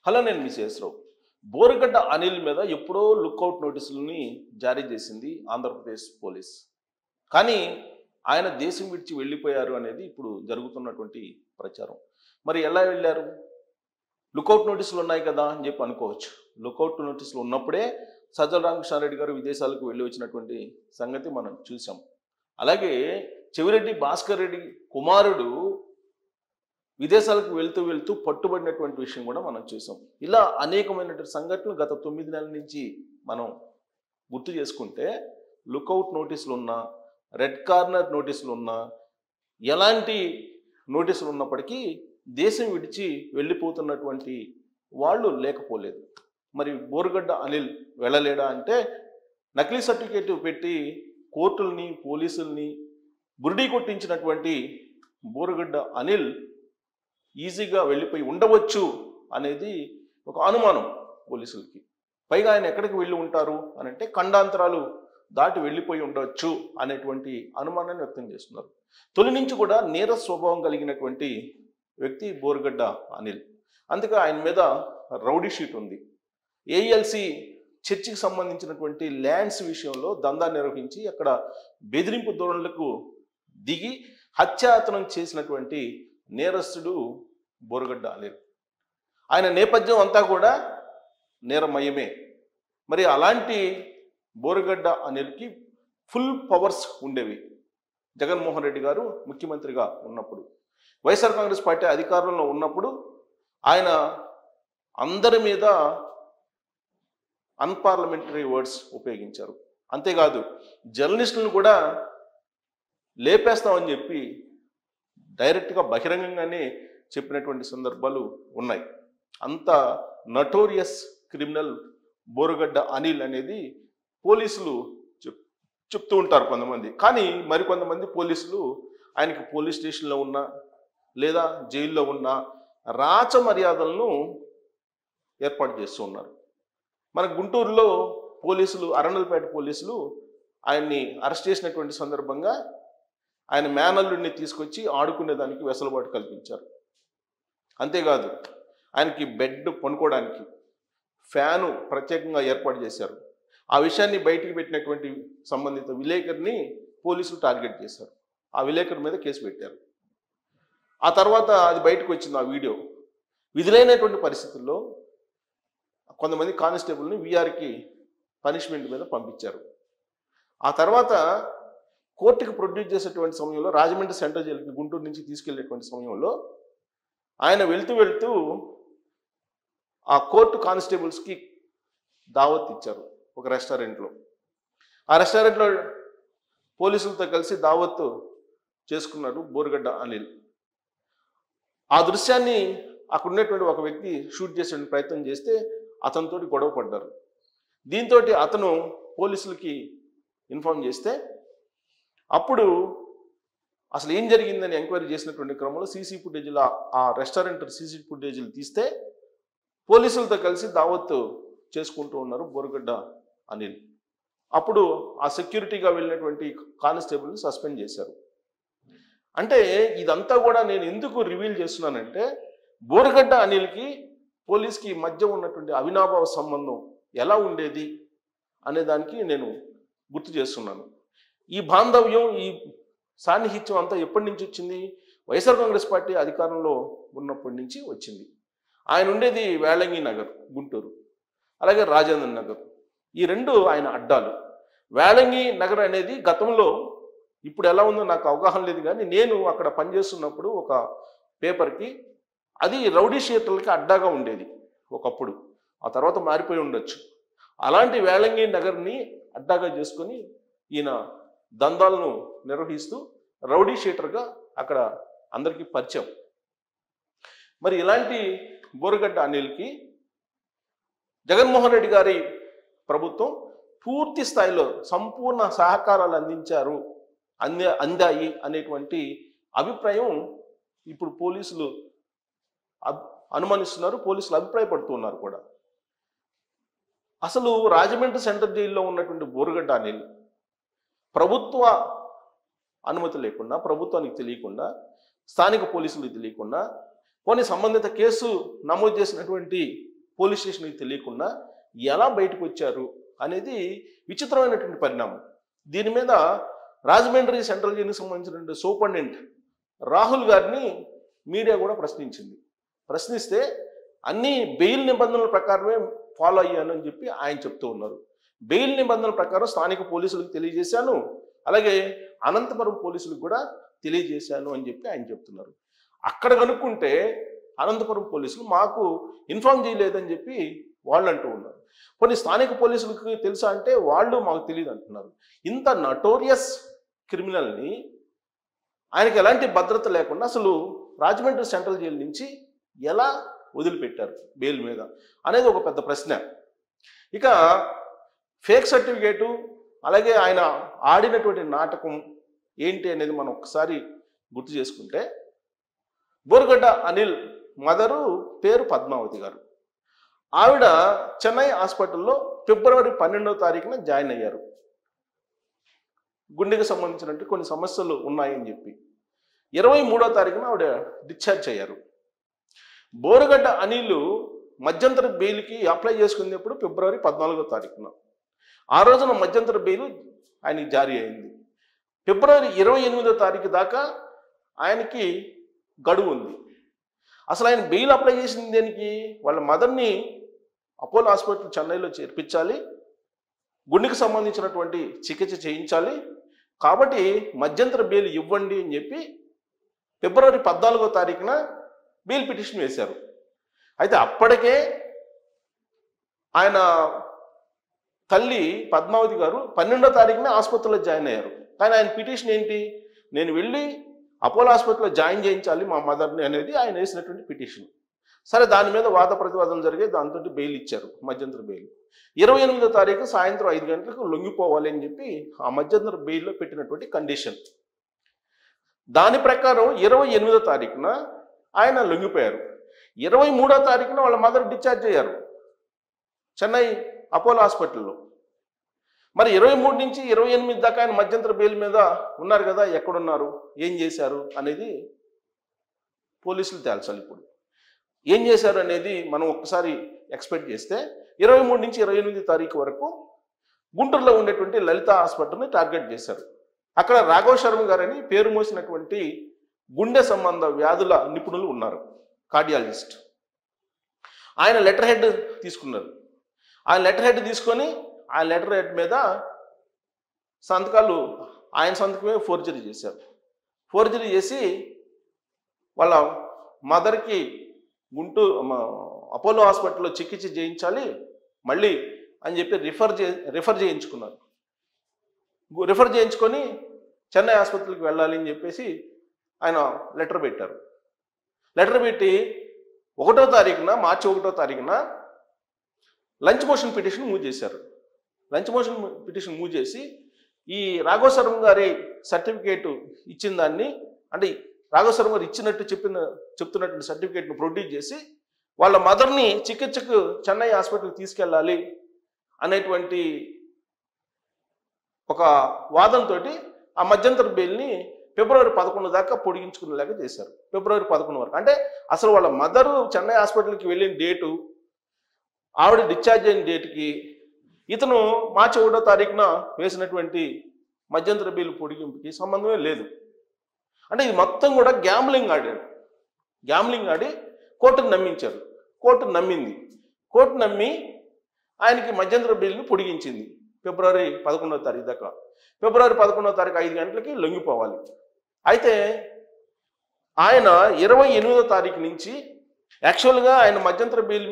Hello, నేను మీ శేషరావు. బోరుగడ్డ అనిల్ మీద ఎప్పుడో లుక్అవుట్ నోటీసులని జారీ చేసింది ఆంధ్రప్రదేశ్ పోలీస్. కానీ ఆయన దేశం విడిచి వెళ్ళిపోయారు అనేది ఇప్పుడు జరుగుతున్నటువంటి ప్రచారం. మరి ఎలా వెళ్ళారు? లుక్అవుట్ నోటీసులు ఉన్నాయి కదా అని చెప్పి అనుకోవచ్చు. లుక్అవుట్ నోటీసులు ఉన్నప్పుడే సజ్జల రామకృష్ణారెడ్డి గారు విదేశాలకు వెళ్ళి వచ్చినటువంటి సంగతి మనం చూసాం. అలాగే చెవిరెడ్డి భాస్కర్ రెడ్డి కుమారుడు విదేశాలకు వెళ్తూ వెళ్తూ పట్టుబడినటువంటి విషయం కూడా మనం చూసాం. ఇలా అనేకమైనటువంటి సంఘటనలు గత 9 నెలల నుంచి మనం గుర్తు చేసుకుంటే లుక్అవుట్ నోటీసులు ఉన్నా, రెడ్ కార్నర్ నోటీసులు ఉన్నా, ఎలాంటి నోటీసులు ఉన్నప్పటికీ దేశం విడిచి వెళ్ళిపోతున్నటువంటి వాళ్ళు లేకపోలేదు. మరి బోరుగడ్డ అనిల్ వెళ్ళలేడా అంటే, నకిలీ సర్టిఫికేట్ పెట్టి కోర్టుల్ని పోలీసుల్ని బురిడీ కొట్టించినటువంటి బోరుగడ్డ అనిల్ ఈజీగా వెళ్ళిపోయి ఉండవచ్చు అనేది ఒక అనుమానం పోలీసులకి. పైగా ఆయన ఎక్కడికి వెళ్ళి ఉంటారు అని అంటే ఖండాంతరాలు దాటి వెళ్ళిపోయి ఉండవచ్చు అనేటువంటి అనుమానాన్ని వ్యక్తం చేస్తున్నారు. తొలి నుంచి కూడా నేర స్వభావం కలిగినటువంటి వ్యక్తి బోరుగడ్డ అనిల్. అందుకే ఆయన మీద రౌడీ షీట్ ఉంది. ఏఎల్సి చర్చికి సంబంధించినటువంటి ల్యాండ్స్ విషయంలో దందా నిర్వహించి అక్కడ బెదిరింపు ధోరణులకు దిగి హత్యాయత్నం చేసినటువంటి నేరస్తుడు బోరుగడ్డ అనిల్. ఆయన నేపథ్యం అంతా కూడా నేరమయమే. మరి అలాంటి బోరుగడ్డ అనిల్కి ఫుల్ పవర్స్ ఉండేవి జగన్మోహన్ రెడ్డి గారు ముఖ్యమంత్రిగా ఉన్నప్పుడు. వైఎస్ఆర్ కాంగ్రెస్ పార్టీ అధికారంలో ఉన్నప్పుడు ఆయన అందరి మీద అన్పార్లమెంటరీ వర్డ్స్ ఉపయోగించారు. అంతేకాదు జర్నలిస్టులను కూడా లేపేస్తామని చెప్పి డైరెక్ట్గా బహిరంగంగానే చెప్పినటువంటి సందర్భాలు ఉన్నాయి. అంత నటోరియస్ క్రిమినల్ బోరుగడ్డ అనిల్ అనేది పోలీసులు చెప్తూ ఉంటారు కొంతమంది. కానీ మరికొంతమంది పోలీసులు ఆయనకి పోలీస్ స్టేషన్లో ఉన్నా లేదా జైల్లో ఉన్న రాచ మర్యాదలను ఏర్పాటు చేస్తూ ఉన్నారు. మన గుంటూరులో పోలీసులు, అరణ్యపేట పోలీసులు ఆయన్ని అరెస్ట్ చేసినటువంటి సందర్భంగా ఆయన మేనల్లుడిని తీసుకొచ్చి ఆడుకునేదానికి వెసులుబాటు కల్పించారు. అంతేకాదు ఆయనకి బెడ్ పనుకోవడానికి ఫ్యాను ప్రత్యేకంగా ఏర్పాటు చేశారు. ఆ విషయాన్ని బయటికి పెట్టినటువంటి సంబంధిత విలేకరిని పోలీసులు టార్గెట్ చేశారు. ఆ విలేకరి మీద కేసు పెట్టారు. ఆ తర్వాత అది బయటకు వచ్చింది ఆ వీడియో. విధులైనటువంటి పరిస్థితుల్లో కొంతమంది కానిస్టేబుల్ని వీఆర్కి పనిష్మెంట్ మీద పంపించారు. ఆ తర్వాత కోర్టుకి ప్రొడ్యూస్ చేసేటువంటి సమయంలో రాజమండ్రి సెంట్రల్ జైలుకి గుంటూరు నుంచి తీసుకెళ్లేటువంటి సమయంలో ఆయన వెళ్తూ ఆ కోర్టు కానిస్టేబుల్స్కి దావత్ ఇచ్చారు ఒక రెస్టారెంట్లో. ఆ రెస్టారెంట్లో పోలీసులతో కలిసి దావత్ చేసుకున్నాడు బోరుగడ్డ అనిల్. ఆ దృశ్యాన్ని అక్కడ ఉన్నటువంటి ఒక వ్యక్తి షూట్ చేసే ప్రయత్నం చేస్తే అతనితోటి గొడవ పడ్డారు. దీంతో అతను పోలీసులకి ఇన్ఫార్మ్ చేస్తే అప్పుడు అసలు ఏం జరిగిందని ఎంక్వైరీ చేసినటువంటి క్రమంలో సీసీ ఫుటేజీలు, ఆ రెస్టారెంట్ సీసీ ఫుటేజీలు తీస్తే పోలీసులతో కలిసి దావత్ చేసుకుంటూ ఉన్నారు బోరుగడ్డ అనిల్. అప్పుడు ఆ సెక్యూరిటీగా వెళ్ళినటువంటి కానిస్టేబుల్ని సస్పెండ్ చేశారు. అంటే ఇదంతా కూడా నేను ఎందుకు రివీల్ చేస్తున్నానంటే, బోరుగడ్డ అనిల్కి పోలీస్కి మధ్య ఉన్నటువంటి అవినాభావ సంబంధం ఎలా ఉండేది అనే దానికి నేను గుర్తు చేస్తున్నాను. ఈ బాంధవ్యం, ఈ సాన్నిహిత్యం అంతా ఎప్పటి నుంచి వచ్చింది? వైఎస్ఆర్ కాంగ్రెస్ పార్టీ అధికారంలో ఉన్నప్పటి నుంచి వచ్చింది. ఆయన ఉండేది వేళంగి నగర్ గుంటూరు, అలాగే రాజేంద్ర నగర్. ఈ రెండు ఆయన అడ్డాలు. వేళంగి నగర్ అనేది గతంలో, ఇప్పుడు ఎలా ఉందో నాకు అవగాహన లేదు కానీ నేను అక్కడ పనిచేస్తున్నప్పుడు ఒక పేపర్కి అది రౌడీ షీటర్లకి అడ్డాగా ఉండేది ఒకప్పుడు. ఆ తర్వాత మారిపోయి ఉండొచ్చు. అలాంటి వేళంగి నగర్ని అడ్డాగా చేసుకొని ఈయన దందాలను నిర్వహిస్తూ రౌడీ షీటర్గా అక్కడ అందరికీ పరిచయం. మరి ఇలాంటి బోరుగడ్డ అనిల్కి జగన్మోహన్ రెడ్డి గారి ప్రభుత్వం పూర్తి స్థాయిలో సంపూర్ణ సహకారాలు అందాయి అనేటువంటి అభిప్రాయం ఇప్పుడు పోలీసులు అనుమానిస్తున్నారు, పోలీసులు అభిప్రాయపడుతున్నారు కూడా. అసలు రాజమండ్రి సెంట్రల్ జైల్లో ఉన్నటువంటి బోరుగడ్డ అనిల్ ప్రభుత్వ అనుమతి లేకుండా, ప్రభుత్వానికి తెలియకుండా, స్థానిక పోలీసులకు తెలియకుండా, కొన్ని సంబంధిత కేసు నమోదు చేసినటువంటి పోలీస్ స్టేషన్కి తెలియకుండా ఎలా బయటకు వచ్చారు అనేది విచిత్రమైనటువంటి పరిణామం. దీని మీద రాజమండ్రి సెంట్రల్ జైలుకి సంబంధించినటువంటి సూపరింటెండెంట్ రాహుల్ గారిని మీడియా కూడా ప్రశ్నించింది. ప్రశ్నిస్తే అన్ని బెయిల్ నిబంధనల ప్రకారమే ఫాలో అయ్యాను అని చెప్పి ఆయన చెప్తూ ఉన్నారు. బెయిల్ నిబంధనల ప్రకారం స్థానిక పోలీసులకు తెలియజేశాను, అలాగే అనంతపురం పోలీసులకు కూడా తెలియజేశాను అని చెప్పి ఆయన చెప్తున్నారు. అక్కడ కనుక్కుంటే అనంతపురం పోలీసులు మాకు ఇన్ఫార్మ్ చేయలేదని చెప్పి వాళ్ళు అంటూ ఉన్నారు. కొన్ని స్థానిక పోలీసులకు తెలుసా అంటే వాళ్ళు మాకు తెలియదు అంటున్నారు. ఇంత నటోరియస్ క్రిమినల్ని ఆయనకి ఎలాంటి భద్రత లేకుండా అసలు రాజమండ్రి సెంట్రల్ జైలు నుంచి ఎలా వదిలిపెట్టారు బెయిల్ మీద అనేది ఒక పెద్ద ప్రశ్న. ఇక ఫేక్ సర్టిఫికేటు అలాగే ఆయన ఆడినటువంటి నాటకం ఏంటి అనేది మనం ఒకసారి గుర్తు చేసుకుంటే, బోరుగడ్డ అనిల్ మదరు పేరు పద్మావతి గారు. ఆవిడ చెన్నై హాస్పిటల్లో ఫిబ్రవరి 12వ తారీఖున జాయిన్ అయ్యారు. గుండెకి సంబంధించినట్టు కొన్ని సమస్యలు ఉన్నాయని చెప్పి 23వ తారీఖున ఆవిడ డిశ్చార్జ్ అయ్యారు. బోరుగడ్డ అనిల్ మధ్యంతర బెయిల్కి అప్లై చేసుకునేప్పుడు ఫిబ్రవరి 14వ తారీఖున. ఆ రోజున మధ్యంతర బెయిల్ ఆయనకి జారీ అయింది. ఫిబ్రవరి 28వ తారీఖు దాకా ఆయనకి గడువు ఉంది. అసలు ఆయన బెయిల్ అప్లై చేసింది దేనికి? వాళ్ళ మదర్ని అపోలో హాస్పిటల్ చెన్నైలో చేర్పించాలి, గుండెకి సంబంధించినటువంటి చికిత్స చేయించాలి, కాబట్టి మధ్యంతర బెయిల్ ఇవ్వండి అని చెప్పి ఫిబ్రవరి 14వ తారీఖున బెయిల్ పిటిషన్ వేశారు. అయితే అప్పటికే ఆయన తల్లి పద్మావతి గారు 12వ తారీఖున ఆసుపత్రిలో జాయిన్ అయ్యారు. కానీ ఆయన పిటిషన్ ఏంటి? నేను వెళ్ళి అపోలో హాస్పిటల్లో జాయిన్ చేయించాలి మా మదర్ని అనేది ఆయన వేసినటువంటి పిటిషన్. సరే, దాని మీద వాద ప్రతివాదనలు జరిగాయి. దాంతో బెయిల్ ఇచ్చారు, మధ్యంతర బెయిల్. 28వ తారీఖు సాయంత్రం 5 గంటలకు లొంగిపోవాలి అని చెప్పి ఆ మధ్యంతర బెయిల్లో పెట్టినటువంటి కండిషన్. దాని ప్రకారం 28వ తారీఖున ఆయన లొంగిపోయారు. 23వ తారీఖున వాళ్ళ మదర్ డిశ్చార్జ్ అయ్యారు చెన్నై అపోలో హాస్పిటల్లో. మరి 23 నుంచి 28 దాకా ఆయన మధ్యంతర బెయిల్ మీద ఉన్నారు కదా, ఎక్కడున్నారు, ఏం చేశారు అనేది పోలీసులు తేల్చాలి. ఇప్పుడు ఏం చేశారు అనేది మనం ఒక్కసారి ఎక్స్పెక్ట్ చేస్తే 23 నుంచి 28 తారీఖు వరకు గుంటూరులో ఉండేటువంటి లలిత హాస్పిటల్ని టార్గెట్ చేశారు. అక్కడ రాఘవ శర్మ గారని పేరు మోసినటువంటి గుండె సంబంధ వ్యాధుల నిపుణులు ఉన్నారు, కార్డియాలజిస్ట్. ఆయన లెటర్ హెడ్ తీసుకున్నారు. ఆయన లెటర్ హెడ్ తీసుకొని ఆ లెటర్ హెడ్ మీద సంతకాలు ఆయన సంతకమే ఫోర్జరీ చేశారు. ఫోర్జరీ చేసి వాళ్ళ మదర్కి అపోలో హాస్పిటల్లో చికిత్స చేయించాలి మళ్ళీ అని చెప్పి రిఫర్ చేయించుకున్నారు. రిఫర్ చేయించుకొని చెన్నై ఆసుపత్రికి వెళ్ళాలి అని చెప్పేసి ఆయన లెటర్ పెట్టారు. లెటర్ పెట్టి 1వ తారీఖున మార్చి 1వ తారీఖున లంచ్ మోషన్ పిటిషన్ మూవ్ చేశారు. లంచ్ మోషన్ పిటిషన్ మూవ్ చేసి ఈ రాఘవ శర్మ గారి సర్టిఫికేటు ఇచ్చిన దాన్ని, అంటే రాఘవ శర్మ గారు ఇచ్చినట్టు చెప్తున్నటువంటి సర్టిఫికేట్ను ప్రొడ్యూస్ చేసి వాళ్ళ మదర్ని చికిత్సకు చెన్నై హాస్పిటల్కి తీసుకెళ్ళాలి అనేటువంటి ఒక వాదంతో ఆ మధ్యంతర బెయిల్ని ఫిబ్రవరి 11 దాకా పొడిగించుకునేలాగా చేశారు. ఫిబ్రవరి 11 వరకు. అంటే అసలు వాళ్ళ మదరు చెన్నై హాస్పిటల్కి వెళ్ళిన డేటు, ఆవిడ డిశ్చార్జ్ అయిన డేట్కి ఇతను మార్చి 1వ తారీఖున వేసినటువంటి మధ్యంతర బెయిల్ పొడిగింపుకి సంబంధమే లేదు. అంటే ఇది మొత్తం కూడా గ్యాంబ్లింగ్ ఆడాడు. గ్యాంబ్లింగ్ ఆడి కోర్టును నమ్మించారు. కోర్టు నమ్మింది. కోర్టు నమ్మి ఆయనకి మధ్యంతర బెయిల్ని పొడిగించింది ఫిబ్రవరి 11వ తారీఖు దాకా. ఫిబ్రవరి 11వ తారీఖు 5 గంటలకి లొంగిపోవాలి. అయితే ఆయన 28వ తారీఖు నుంచి యాక్చువల్గా ఆయన మధ్యంతర బెయిల్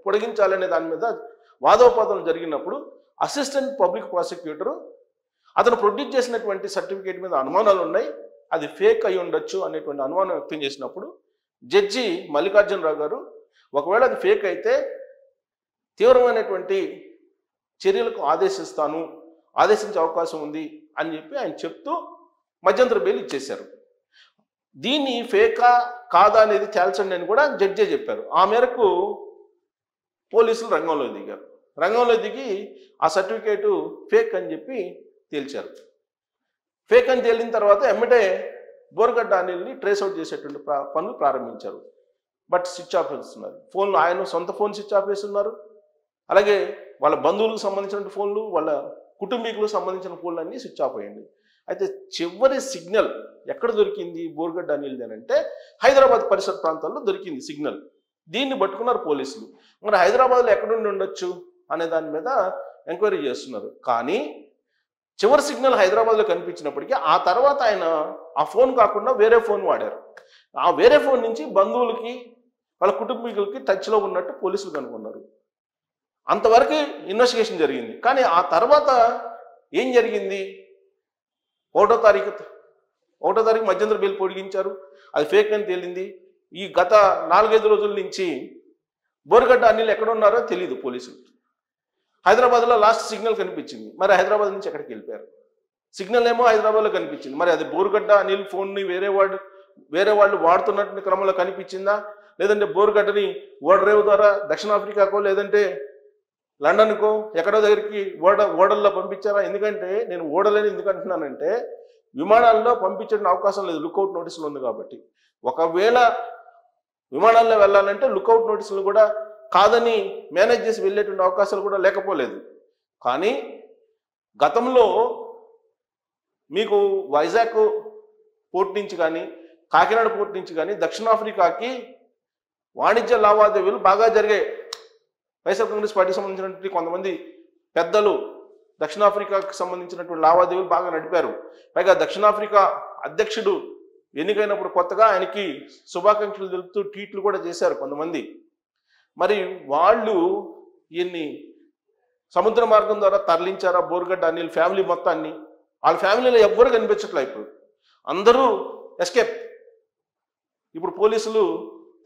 పొడిగించాలనే దాని మీద వాదోపాదనలు జరిగినప్పుడు అసిస్టెంట్ పబ్లిక్ ప్రాసిక్యూటరు అతను ప్రొడ్యూస్ చేసినటువంటి సర్టిఫికేట్ మీద అనుమానాలు ఉన్నాయి, అది ఫేక్ అయి ఉండొచ్చు అనేటువంటి అనుమానం వ్యక్తం చేసినప్పుడు జడ్జి మల్లికార్జునరావు గారు ఒకవేళ అది ఫేక్ అయితే తీవ్రమైనటువంటి చర్యలకు ఆదేశించే అవకాశం ఉంది అని చెప్పి ఆయన చెప్తూ మధ్యంతర బెయిల్ ఇచ్చేశారు. దీన్ని ఫేకా కాదా అనేది తేల్చండి అని కూడా జడ్జే చెప్పారు. ఆ మేరకు పోలీసులు రంగంలో దిగారు. రంగంలో దిగి ఆ సర్టిఫికేటు ఫేక్ అని చెప్పి తేల్చారు. ఫేక్ అని తేలిన తర్వాత ఎమ్మటే బోరుగడ్డ అనిల్ని ట్రేస్ అవుట్ చేసేటువంటి పనులు ప్రారంభించారు. బట్ స్విచ్ ఆఫ్ చేస్తున్నారు. ఫోన్లు ఆయన సొంత ఫోన్ స్విచ్ ఆఫ్ చేస్తున్నారు. అలాగే వాళ్ళ బంధువులకు సంబంధించిన ఫోన్లు, వాళ్ళ కుటుంబీకులకు సంబంధించిన ఫోన్లు అన్నీ స్విచ్ ఆఫ్ అయ్యండి. అయితే చివరి సిగ్నల్ ఎక్కడ దొరికింది బోరుగడ్డ అనిల్ది అని అంటే హైదరాబాద్ పరిసర ప్రాంతాల్లో దొరికింది సిగ్నల్. దీన్ని పట్టుకున్నారు పోలీసులు. మరి హైదరాబాద్లో ఎక్కడుండి ఉండొచ్చు అనే దాని మీద ఎంక్వైరీ చేస్తున్నారు. కానీ చివరి సిగ్నల్ హైదరాబాద్లో కనిపించినప్పటికీ ఆ తర్వాత ఆయన ఆ ఫోన్ కాకుండా వేరే ఫోన్ వాడారు. ఆ వేరే ఫోన్ నుంచి బంధువులకి వాళ్ళ కుటుంబీకులకి టచ్లో ఉన్నట్టు పోలీసులు కనుగొన్నారు. అంతవరకు ఇన్వెస్టిగేషన్ జరిగింది. కానీ ఆ తర్వాత ఏం జరిగింది? 1వ తారీఖు మధ్యంతర బెయిల్ పొడిగించారు. అది ఫేక్ అని తేలింది. ఈ గత 4-5 రోజుల నుంచి బోరుగడ్డ అనిల్ ఎక్కడ ఉన్నారో తెలియదు పోలీసులు. హైదరాబాద్లో లాస్ట్ సిగ్నల్ కనిపించింది. మరి హైదరాబాద్ నుంచి ఎక్కడికి వెళ్ళిపోయారు? సిగ్నల్ ఏమో హైదరాబాద్లో కనిపించింది. మరి అది బోరుగడ్డ అనిల్ ఫోన్ని వేరే వాళ్ళు వాడుతున్నటువంటి క్రమంలో కనిపించిందా? లేదంటే బోరుగడ్డని ఓడరేవు ద్వారా దక్షిణాఫ్రికాకో లేదంటే లండన్కో ఎక్కడో దగ్గరికి ఓడల్లో పంపించారా? ఎందుకంటే నేను ఓడలేని ఎందుకు అంటున్నానంటే విమానాల్లో పంపించడం అవకాశం లేదు, లుక్అవుట్ నోటీసులు ఉంది కాబట్టి. ఒకవేళ విమానాల్లో వెళ్ళాలంటే లుక్అవుట్ నోటీసులు కూడా కాదని మేనేజ్ చేసి వెళ్ళేటువంటి అవకాశాలు కూడా లేకపోలేదు. కానీ గతంలో మీకు వైజాగ్ పోర్ట్ నుంచి కానీ కాకినాడ పోర్ట్ నుంచి కానీ దక్షిణాఫ్రికాకి వాణిజ్య లావాదేవీలు బాగా జరిగాయి. వైఎస్ఆర్ కాంగ్రెస్ పార్టీకి సంబంధించినటువంటి కొంతమంది పెద్దలు దక్షిణాఫ్రికాకి సంబంధించినటువంటి లావాదేవీలు బాగా నడిపారు. పైగా దక్షిణాఫ్రికా అధ్యక్షుడు ఎన్నికైనప్పుడు కొత్తగా ఆయనకి శుభాకాంక్షలు తెలుపుతూ ట్వీట్లు కూడా చేశారు కొంతమంది. మరి వాళ్ళు ఈయన్ని సముద్ర మార్గం ద్వారా తరలించారా బోరుగడ్డ అనిల్ ఫ్యామిలీ మొత్తాన్ని? వాళ్ళ ఫ్యామిలీలో ఎవ్వరు కనిపించట్లే. ఇప్పుడు అందరూ ఎస్కేప్. ఇప్పుడు పోలీసులు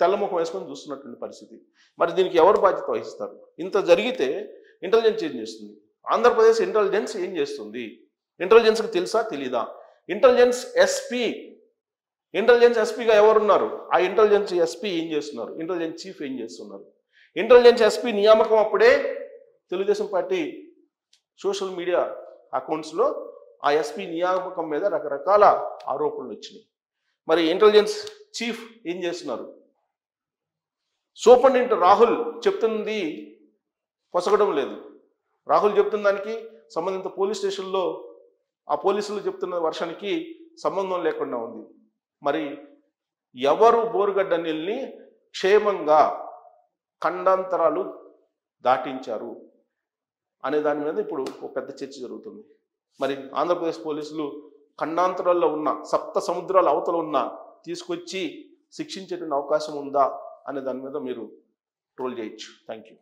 తెల్లముఖం వేసుకొని చూస్తున్నటువంటి పరిస్థితి. మరి దీనికి ఎవరు బాధ్యత వహిస్తారు? ఇంత జరిగితే ఇంటెలిజెన్స్ ఏం చేస్తుంది? ఆంధ్రప్రదేశ్ ఇంటెలిజెన్స్ ఏం చేస్తుంది? ఇంటెలిజెన్స్కి తెలుసా తెలీదా? ఇంటెలిజెన్స్ ఎస్పీగా ఎవరున్నారు? ఆ ఇంటెలిజెన్స్ ఎస్పీ ఏం చేస్తున్నారు? ఇంటెలిజెన్స్ చీఫ్ ఏం చేస్తున్నారు? ఇంటెలిజెన్స్ ఎస్పీ నియామకం అప్పుడే తెలుగుదేశం పార్టీ సోషల్ మీడియా అకౌంట్స్లో ఆ ఎస్పీ నియామకం మీద రకరకాల ఆరోపణలు వచ్చినాయి. మరి ఇంటెలిజెన్స్ చీఫ్ ఏం చేస్తున్నారు? సూపరింటెండెంట్ రాహుల్ చెప్తున్నది పొసగడం లేదు. రాహుల్ చెప్తున్న దానికి సంబంధిత పోలీస్ స్టేషన్లో ఆ పోలీసులు చెప్తున్న వర్షానికి సంబంధం లేకుండా ఉంది. మరి ఎవరు బోరుగడ్డ అనిల్ని క్షేమంగా ఖండాంతరాలు దాటించారు అనే దాని మీద ఇప్పుడు ఒక పెద్ద చర్చ జరుగుతుంది. మరి ఆంధ్రప్రదేశ్ పోలీసులు ఖండాంతరాల్లో ఉన్న 7 సముద్రాల అవతల ఉన్న తీసుకొచ్చి శిక్షించేటువంటి అవకాశం ఉందా అనే దాని మీద మీరు ట్రోల్ చేయొచ్చు. Thank you.